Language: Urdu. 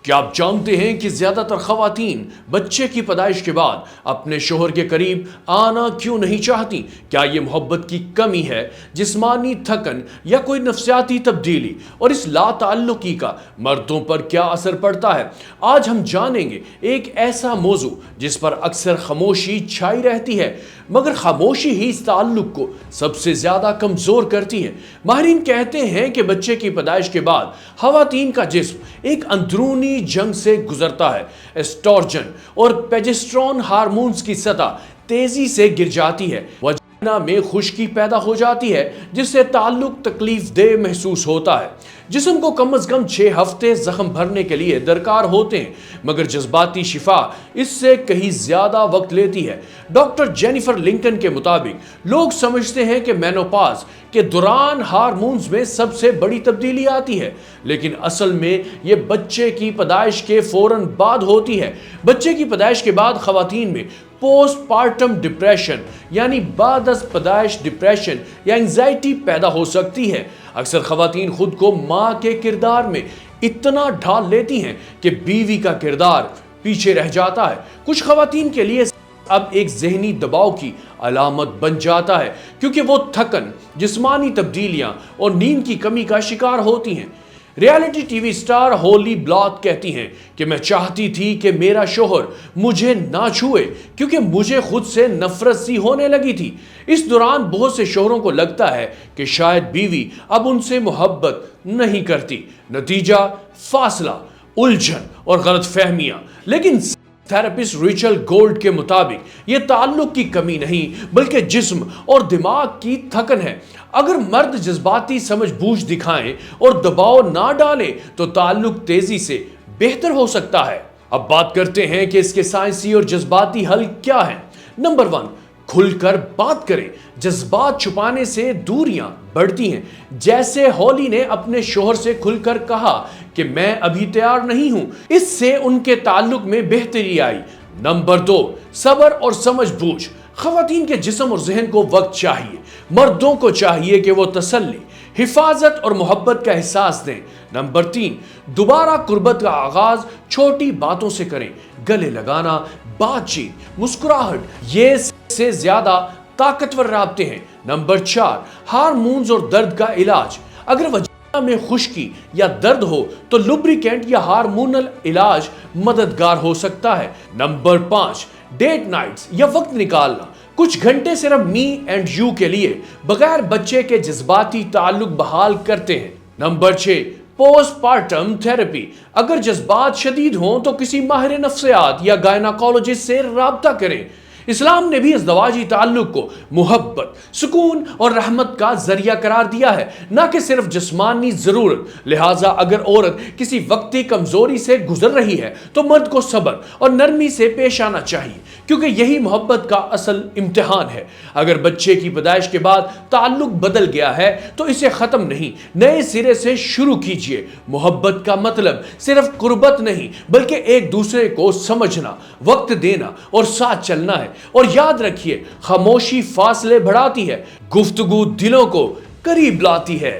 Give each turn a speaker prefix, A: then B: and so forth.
A: کیا آپ جانتے ہیں کہ زیادہ تر خواتین بچے کی پیدائش کے بعد اپنے شوہر کے قریب آنا کیوں نہیں چاہتی؟ کیا یہ محبت کی کمی ہے، جسمانی تھکن یا کوئی نفسیاتی تبدیلی؟ اور اس لا تعلقی کا مردوں پر کیا اثر پڑتا ہے؟ آج ہم جانیں گے ایک ایسا موضوع جس پر اکثر خاموشی چھائی رہتی ہے، مگر خاموشی ہی اس تعلق کو سب سے زیادہ کمزور کرتی ہے۔ ماہرین کہتے ہیں کہ بچے کی پیدائش کے بعد خواتین کا جسم ایک اندرونی جنگ سے گزرتا ہے۔ ایسٹروجن اور پروجسٹرون ہارمونز کی سطح تیزی سے گر جاتی ہے، وجینا میں خشکی پیدا ہو جاتی ہے جس سے تعلق تکلیف دہ محسوس ہوتا ہے۔ جسم کو کم از کم 6 ہفتے زخم بھرنے کے لیے درکار ہوتے ہیں، مگر جذباتی شفا اس سے کہیں زیادہ وقت لیتی ہے۔ ڈاکٹر جینیفر لنکن کے مطابق لوگ سمجھتے ہیں کہ مینوپاز کے دوران ہارمونز میں سب سے بڑی تبدیلی آتی ہے، لیکن اصل میں یہ بچے کی پیدائش کے فوراً بعد ہوتی ہے۔ بچے کی پیدائش کے بعد خواتین میں پوسٹ پارٹم ڈپریشن یعنی بعد از پیدائش ڈپریشن یا انگزائٹی پیدا ہو سکتی ہے۔ اکثر خواتین خود کو ماں کے کردار میں اتنا ڈھال لیتی ہیں کہ بیوی کا کردار پیچھے رہ جاتا ہے۔ کچھ خواتین کے لیے اب ایک ذہنی دباؤ کی علامت بن جاتا ہے، کیونکہ وہ تھکن، جسمانی تبدیلیاں اور نیند کی کمی کا شکار ہوتی ہیں۔ ریالٹی ٹی وی سٹار ہولی بلاٹ کہتی ہیں کہ میں چاہتی تھی کہ میرا شوہر مجھے نہ چھوئے کیونکہ مجھے خود سے نفرت سی ہونے لگی تھی۔ اس دوران بہت سے شوہروں کو لگتا ہے کہ شاید بیوی اب ان سے محبت نہیں کرتی۔ نتیجہ فاصلہ، الجھن اور غلط فہمیاں۔ لیکن تھراپسٹ ریچل گولڈ کے مطابق یہ تعلق کی کمی نہیں بلکہ جسم اور دماغ کی تھکن ہے۔ اگر مرد جذباتی سمجھ بوجھ دکھائیں اور دباؤ نہ ڈالیں تو تعلق تیزی سے بہتر ہو سکتا ہے۔ اب بات کرتے ہیں کہ اس کے سائنسی اور جذباتی حل کیا ہیں۔ نمبر 1، کھل کر بات کریں۔ جذبات چھپانے سے دوریاں بڑھتی ہیں۔ جیسے ہولی نے اپنے شوہر سے کھل کر کہا کہ میں ابھی تیار نہیں ہوں، اس سے ان کے تعلق میں بہتری آئی۔ نمبر 2، صبر اور سمجھ بوجھ۔ خواتین کے جسم اور ذہن کو وقت چاہیے، مردوں کو چاہیے کہ وہ تسلی، حفاظت اور محبت کا احساس دیں۔ نمبر 3، دوبارہ قربت کا آغاز چھوٹی باتوں سے کریں۔ گلے لگانا، بات چیت، مسکراہٹ، یہ سے زیادہ طاقتور رابطے ہیں۔ نمبر 4، ہارمونز اور درد کا علاج۔ اگر وجینا میں خشکی یا درد ہو تو لوبریکینٹ یا ہارمونل علاج مددگار ہو سکتا ہے۔ نمبر 5، ڈیٹ نائٹس یا وقت نکالنا، کچھ گھنٹے صرف می اینڈ یو کے لیے بغیر بچے کے جذباتی تعلق بحال کرتے ہیں۔ Number 6، post partum therapy. اگر جذبات شدید ہوں تو کسی ماہر نفسیات یا گائناکولوجسٹ سے رابطہ کریں۔ اسلام نے بھی ازدواجی تعلق کو محبت، سکون اور رحمت کا ذریعہ قرار دیا ہے، نہ کہ صرف جسمانی ضرورت۔ لہٰذا اگر عورت کسی وقتی کمزوری سے گزر رہی ہے تو مرد کو صبر اور نرمی سے پیش آنا چاہیے، کیونکہ یہی محبت کا اصل امتحان ہے۔ اگر بچے کی پیدائش کے بعد تعلق بدل گیا ہے تو اسے ختم نہیں، نئے سرے سے شروع کیجیے۔ محبت کا مطلب صرف قربت نہیں بلکہ ایک دوسرے کو سمجھنا، وقت دینا اور ساتھ چلنا ہے۔ اور یاد رکھیے، خاموشی فاصلے بڑھاتی ہے، گفتگو دلوں کو قریب لاتی ہے۔